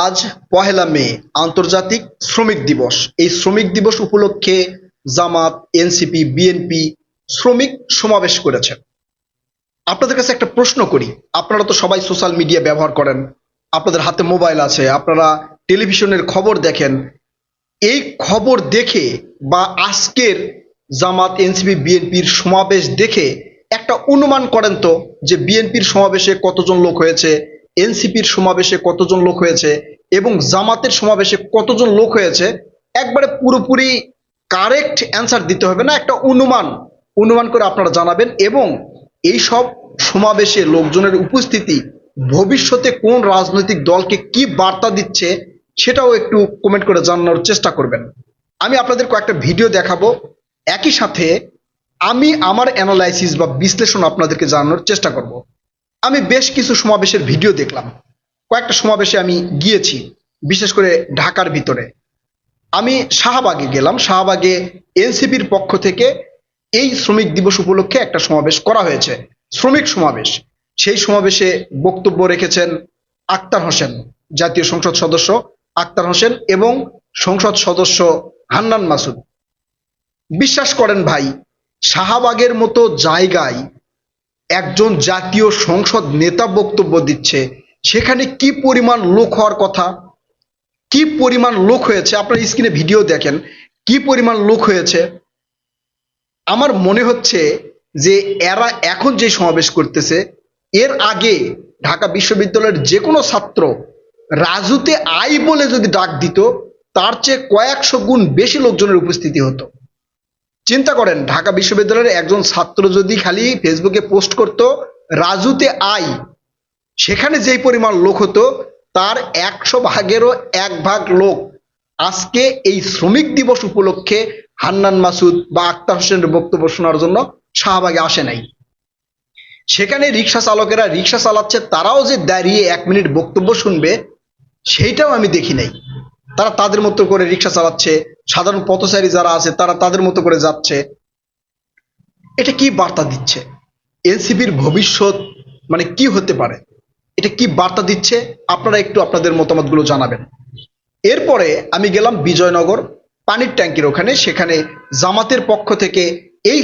আজ পহেলা মে আন্তর্জাতিক শ্রমিক দিবস। এই শ্রমিক দিবস উপলক্ষে জামাত, এনসিপি, বিএনপি শ্রমিক সমাবেশ করেছে। আপনাদের কাছে একটা প্রশ্ন করি, আপনারা তো সবাই সোশ্যাল মিডিয়া ব্যবহার করেন, আপনাদের হাতে মোবাইল আছে, আপনারা টেলিভিশনের খবর দেখেন। এই খবর দেখে বা আজকের জামাত, এনসিপি, বিএনপির সমাবেশ দেখে একটা অনুমান করেন তো যে বিএনপির সমাবেশে কতজন লোক হয়েছে, এনসিপির সমাবেশে কতজন লোক হয়েছে এবং জামাতের সমাবেশে কতজন লোক হয়েছে। একবারে পুরোপুরি কারেক্ট অ্যান্সার দিতে হবে না, একটা অনুমান অনুমান করে আপনারা জানাবেন। এবং এই সব সমাবেশে লোকজনের উপস্থিতি ভবিষ্যতে কোন রাজনৈতিক দলকে কি বার্তা দিচ্ছে সেটাও একটু কমেন্ট করে জানানোর চেষ্টা করবেন। আমি আপনাদের কয়েকটা ভিডিও দেখাবো, একই সাথে আমি আমার অ্যানালাইসিস বা বিশ্লেষণ আপনাদেরকে জানানোর চেষ্টা করব। আমি বেশ কিছু সমাবেশের ভিডিও দেখলাম, কয়েকটা সমাবেশে আমি গিয়েছি, বিশেষ করে ঢাকার ভিতরে। আমি শাহবাগে গেলাম, শাহবাগে এনসিপির পক্ষ থেকে এই শ্রমিক দিবস উপলক্ষে একটা সমাবেশ করা হয়েছে, শ্রমিক সমাবেশ। সেই সমাবেশে বক্তব্য রেখেছেন আক্তার হোসেন, জাতীয় সংসদ সদস্য আক্তার হোসেন এবং সংসদ সদস্য হান্নান মাসুদ। বিশ্বাস করেন ভাই, শাহবাগের মতো জায়গায় একজন জাতীয় সংসদ নেতা বক্তব্য দিচ্ছে, সেখানে কি পরিমাণ লোক হওয়ার কথা, কি পরিমাণ লোক হয়েছে আপনার স্ক্রিনে ভিডিও দেখেন, কি পরিমাণ লোক হয়েছে। আমার মনে হচ্ছে যে এরা এখন যে সমাবেশ করতেছে, এর আগে ঢাকা বিশ্ববিদ্যালয়ের যে কোনো ছাত্র রাজুতে আই বলে যদি ডাক দিত, তার চেয়ে কয়েকশো গুণ বেশি লোকজনের উপস্থিতি হতো। চিন্তা করেন, ঢাকা বিশ্ববিদ্যালয়ের একজন ছাত্র যদি খালি ফেসবুকে পোস্ট করত রাজুতে আই, সেখানে যেই পরিমাণ লোক হতো তার 100 ভাগেরও 1 ভাগ লোক আজকে এই শ্রমিক দিবস উপলক্ষে হান্নান মাসুদ বা আক্তার হোসেনের বক্তব্য শোনার জন্য শাহবাগে আসে নাই। সেখানে রিক্সা চালকেরা রিক্সা চালাচ্ছে, তারাও যে দাঁড়িয়ে 1 মিনিট বক্তব্য শুনবে সেইটাও আমি দেখি নাই। তারা তাদের মতো করে রিক্সা চালাচ্ছে, সাধারণ পথচারী যারা আছে তারা তাদের মতো করে যাচ্ছে। এটা কি বার্তা দিচ্ছে? এনসিপির ভবিষ্যৎ মানে কি হতে পারে, এটা কি বার্তা দিচ্ছে? আপনারা একটু আপনাদের মতামতগুলো জানাবেন। এরপরে আমি গেলাম বিজয়নগর পানির ট্যাঙ্কির ওখানে, সেখানে জামাতের পক্ষ থেকে এই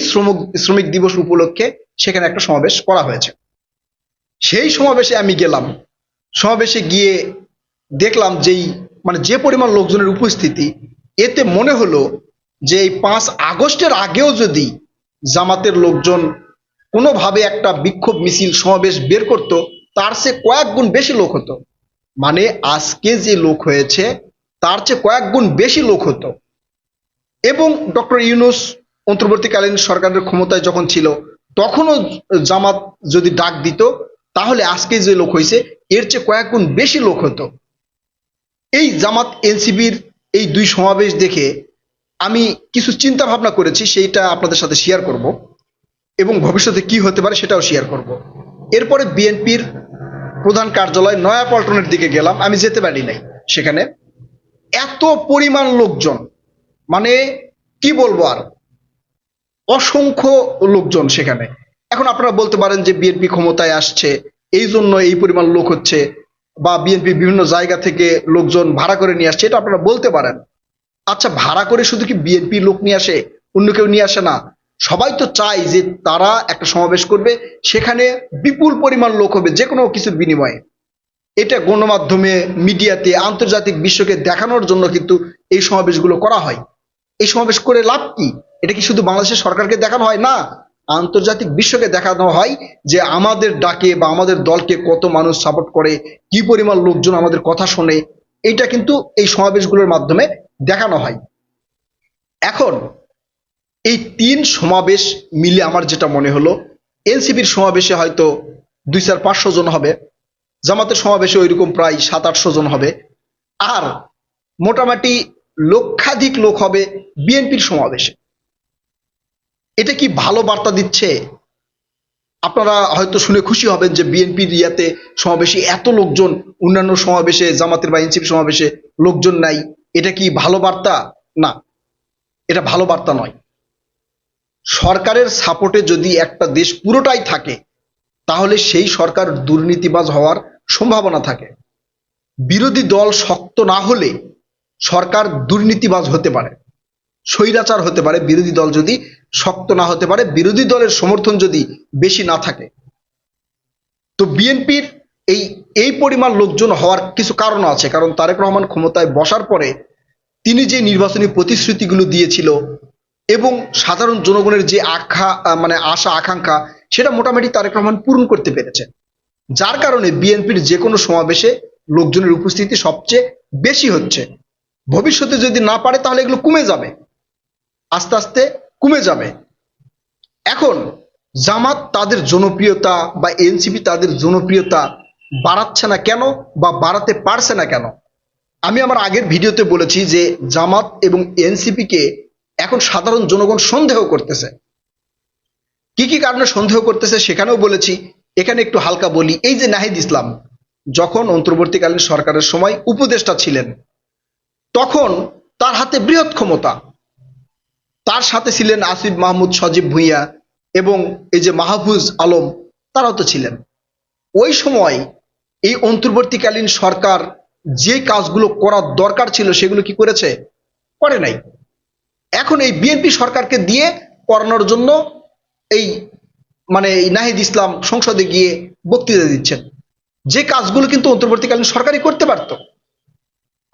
শ্রমিক দিবস উপলক্ষে সেখানে একটা সমাবেশ করা হয়েছে। সেই সমাবেশে আমি গেলাম, সমাবেশে গিয়ে দেখলাম যে পরিমাণ লোকজনের উপস্থিতি, এতে মনে হলো যে এই 5 আগস্টের আগেও যদি জামাতের লোকজন কোনোভাবে একটা বিক্ষোভ মিছিল সমাবেশ বের করত, তার চেয়ে কয়েক গুণ বেশি লোক হতো। মানে আজকে যে লোক হয়েছে তার চেয়ে কয়েক গুণ বেশি লোক হতো। এবং ডক্টর ইউনূস অন্তর্বর্তীকালীন সরকারের ক্ষমতায় যখন ছিল, তখনও জামাত যদি ডাক দিত, তাহলে আজকে যে লোক হয়েছে এর চেয়ে কয়েক গুণ বেশি লোক হতো। এই জামাত এনসিপির এই 2 সমাবেশ দেখে আমি কিছু চিন্তা ভাবনা করেছি, সেইটা আপনাদের সাথে শেয়ার করব এবং ভবিষ্যতে কি হতে পারে সেটাও শেয়ার করব। এরপরে বিএনপির প্রধান কার্যালয় নয়াপল্টনের দিকে গেলাম, আমি যেতে পারি নাই। সেখানে এত পরিমাণ লোকজন, মানে কি বলবো আর, অসংখ্য লোকজন সেখানে। এখন আপনারা বলতে পারেন যে বিএনপি ক্ষমতায় আসছে এই জন্য এই পরিমাণ লোক হচ্ছে, বা বিএনপি বিভিন্ন জায়গা থেকে লোকজন ভাড়া করে নিয়ে আসছে, এটা আপনারা বলতে পারেন। আচ্ছা, ভাড়া করে শুধু কি বিএনপি লোক নিয়ে আসে, অন্য কেউ নিয়ে আসে না? সবাই তো চায় যে তারা একটা সমাবেশ করবে, সেখানে বিপুল পরিমাণ লোক হবে যে কোনো কিছুর বিনিময়ে। এটা গণমাধ্যমে, মিডিয়াতে, আন্তর্জাতিক বিশ্বকে দেখানোর জন্য কিন্তু এই সমাবেশগুলো করা হয়। এই সমাবেশ করে লাভ কি? এটা কি শুধু বাংলাদেশের সরকারকে দেখানো হয়? না, আন্তর্জাতিক বিশ্বকে দেখানো হয় যে আমাদের ডাকে বা আমাদের দলকে কত মানুষ সাপোর্ট করে, কি পরিমাণ লোকজন আমাদের কথা শোনে। এটা কিন্তু এই সমাবেশগুলোর মাধ্যমে দেখানো হয়। এখন এই 3 সমাবেশ মিলে আমার যেটা মনে হলো, এনসিপির সমাবেশে হয়তো 200-500 জন হবে, জামাতের সমাবেশে ওইরকম প্রায় 700-800 জন হবে, আর মোটামুটি লক্ষাধিক লোক হবে বিএনপির সমাবেশে। এটা কি ভালো বার্তা দিচ্ছে? আপনারা হয়তো শুনে খুশি হবেন যে বিএনপির ইয়াতে সমাবেশে এত লোকজন, অন্যান্য সমাবেশে জামাতের বা এনসিপি সমাবেশে লোকজন নাই। এটা কি ভালো বার্তা? না, এটা ভালো বার্তা নয়। সরকারের সাপোর্টে যদি একটা দেশ পুরোটাই থাকে, তাহলে সেই সরকার দুর্নীতিবাজ হওয়ার সম্ভাবনা থাকে। বিরোধী দল শক্ত না হলে সরকার দুর্নীতিবাজ হতে পারে, স্বৈরাচার হতে পারে। বিরোধী দল যদি শক্ত না হতে পারে, বিরোধী দলের সমর্থন যদি বেশি না থাকে, তো বিএনপির এই এই পরিমাণ লোকজন হওয়ার কিছু কারণ আছে। কারণ তারেক রহমান ক্ষমতায় বসার পরে তিনি যে নির্বাচনী প্রতিশ্রুতিগুলো দিয়েছিল এবং সাধারণ জনগণের যে মানে আশা আকাঙ্ক্ষা, সেটা মোটামুটি তারেক রহমান পূরণ করতে পেরেছে। যার কারণে বিএনপির যে কোনো সমাবেশে লোকজনের উপস্থিতি সবচেয়ে বেশি হচ্ছে। ভবিষ্যতে যদি না পারে তাহলে এগুলো কমে যাবে, আস্তে আস্তে কমে যাবে। এখন জামাত তাদের জনপ্রিয়তা বা এনসিপি তাদের জনপ্রিয়তা বাড়াচ্ছে না কেন, বা বাড়াতে পারছে না কেন? আমি আমার আগের ভিডিওতে বলেছি যে জামাত এবং এনসিপি কে এখন সাধারণ জনগণ সন্দেহ করতেছে। কি কি কারণে সন্দেহ করতেছে সেখানেও বলেছি, এখানে একটু হালকা বলি। এই যে নাহিদ ইসলাম যখন অন্তর্বর্তীকালীন সরকারের সময় উপদেষ্টা ছিলেন, তখন তার হাতে বৃহৎ ক্ষমতা, তার সাথে ছিলেন আসিফ মাহমুদ, সজীব ভুঁইয়া এবং এই যে মাহফুজ আলম, তারাও তো ছিলেন। ওই সময় এই অন্তর্বর্তীকালীন সরকার যে কাজগুলো করার দরকার ছিল সেগুলো কি করেছে? করে নাই। এখন এই বিএনপি সরকারকে দিয়ে করানোর জন্য এই মানে এই নাহিদ ইসলাম সংসদে গিয়ে বক্তৃতা দিচ্ছেন, যে কাজগুলো কিন্তু অন্তর্বর্তীকালীন সরকারই করতে পারত,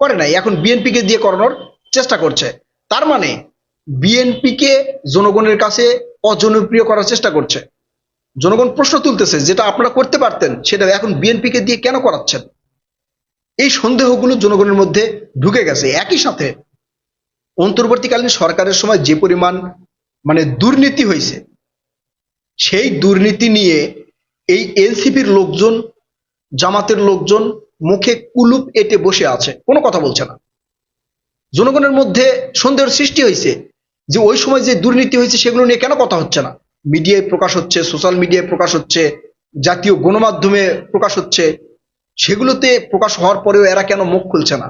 করে নাই। এখন বিএনপিকে দিয়ে করানোর চেষ্টা করছে। তার মানে বিএনপিকে জনগণের কাছে অজনপ্রিয় করার চেষ্টা করছে। জনগণ প্রশ্ন তুলতেছে, যেটা আপনারা করতে পারতেন সেটা এখন বিএনপিকে দিয়ে কেন করাচ্ছেন? এই সন্দেহগুলো জনগণের মধ্যে ঢুকে গেছে। একই সাথে অন্তর্বর্তীকালীন সরকারের সময় যে পরিমাণ মানে দুর্নীতি হয়েছে, সেই দুর্নীতি নিয়ে এই এনসিপির লোকজন, জামাতের লোকজন মুখে কুলুপ এঁটে বসে আছে, কোনো কথা বলছে না। জনগণের মধ্যে সন্দেহের সৃষ্টি হয়েছে যে ওই সময় যে দুর্নীতি হয়েছে সেগুলো নিয়ে কেন কথা হচ্ছে না? মিডিয়ায় প্রকাশ হচ্ছে, সোশ্যাল মিডিয়ায় প্রকাশ হচ্ছে, জাতীয় গণমাধ্যমে প্রকাশ হচ্ছে, সেগুলোতে প্রকাশ হওয়ার পরেও এরা কেন মুখ খুলছে না?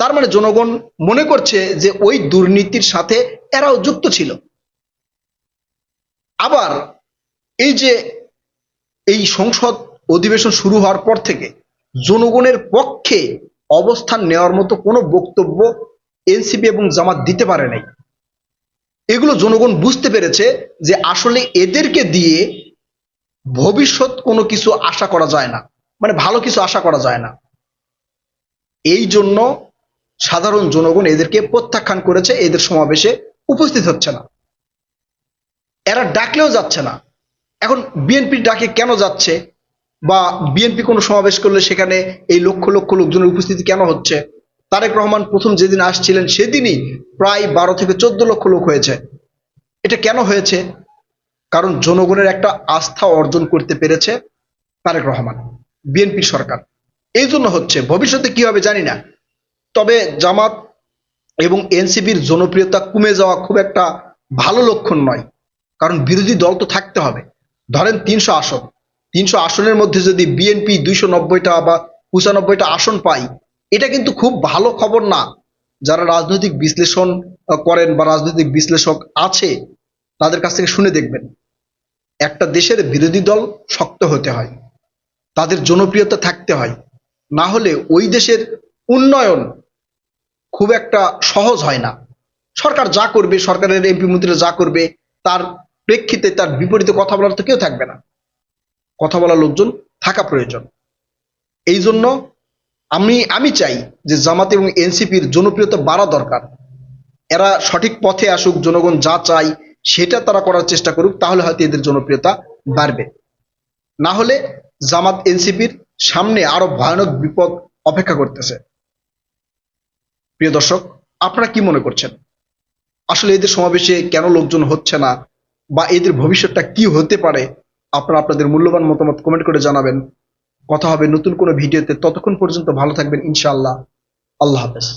তার মানে জনগণ মনে করছে যে ওই দুর্নীতির সাথে এরাও যুক্ত ছিল। আবার এই যে এই সংসদ অধিবেশন শুরু হওয়ার পর থেকে জনগণের পক্ষে অবস্থান নেওয়ার মতো কোনো বক্তব্য এনসিপি এবং জামাত দিতে পারে নাই। এগুলো জনগণ বুঝতে পেরেছে যে আসলে এদেরকে দিয়ে ভবিষ্যৎ কোনো কিছু আশা করা যায় না, মানে ভালো কিছু আশা করা যায় না। এই জন্য সাধারণ জনগণ এদেরকে প্রত্যাখ্যান করেছে, এদের সমাবেশে উপস্থিত হচ্ছে না, এরা ডাকলেও যাচ্ছে না। এখন বিএনপির ডাকে কেন যাচ্ছে, বা বিএনপি কোনো সমাবেশ করলে সেখানে এই লক্ষ লক্ষ লোকজনের উপস্থিতি কেন হচ্ছে? তারেক রহমান প্রথম যেদিন আসছিলেন সেদিনই প্রায় 12 থেকে 14 লক্ষ লোক হয়েছে। এটা কেন হয়েছে? কারণ জনগণের একটা আস্থা অর্জন করতে পেরেছে তারেক রহমান, বিএনপি সরকার, এই জন্য হচ্ছে। ভবিষ্যতে কি হবে জানি না। তবে জামাত এবং এনসিপির জনপ্রিয়তা কমে যাওয়া খুব একটা ভালো লক্ষণ নয়, কারণ বিরোধী দল তো থাকতে হবে। ধরেন 300 আসন, 300 আসনের মধ্যে যদি বিএনপি 290টা বা 95টা আসন পায়, এটা কিন্তু খুব ভালো খবর না। যারা রাজনৈতিক বিশ্লেষণ করেন বা রাজনৈতিক বিশ্লেষক আছে তাদের কাছ থেকে শুনে দেখবেন, একটা দেশের বিরোধী দল শক্ত হতে হয়, তাদের জনপ্রিয়তা থাকতে হয়, না হলে ওই দেশের উন্নয়ন খুব একটা সহজ হয় না। সরকার যা করবে, সরকারের এমপি মন্ত্রীরা যা করবে, তার প্রেক্ষিতে তার বিপরীতে কথা বলার তো কেউ থাকবে না। কথা বলার লোকজন থাকা প্রয়োজন। এই জন্য আমি চাই যে জামাত এবং এনসিপির জনপ্রিয়তা বাড়া দরকার। এরা সঠিক পথে আসুক, জনগণ যা চায় সেটা তারা করার চেষ্টা করুক, তাহলে হয়তো এদের জনপ্রিয়তা বাড়বে। না হলে জামাত এনসিপির সামনে আরো ভয়ানক বিপদ অপেক্ষা করতেছে। প্রিয় দর্শক, আপনারা কি মনে করছেন? আসলে এদের সমাবেশে কেন লোকজন হচ্ছে না, বা এদের ভবিষ্যৎটা কি হতে পারে? আপনারা আপনাদের মূল্যবান মতামত কমেন্ট করে জানাবেন। কথা হবে নতুন কোনো ভিডিওতে। ততক্ষণ পর্যন্ত ভালো থাকবেন ইনশাআল্লাহ। আল্লাহ হাফেজ।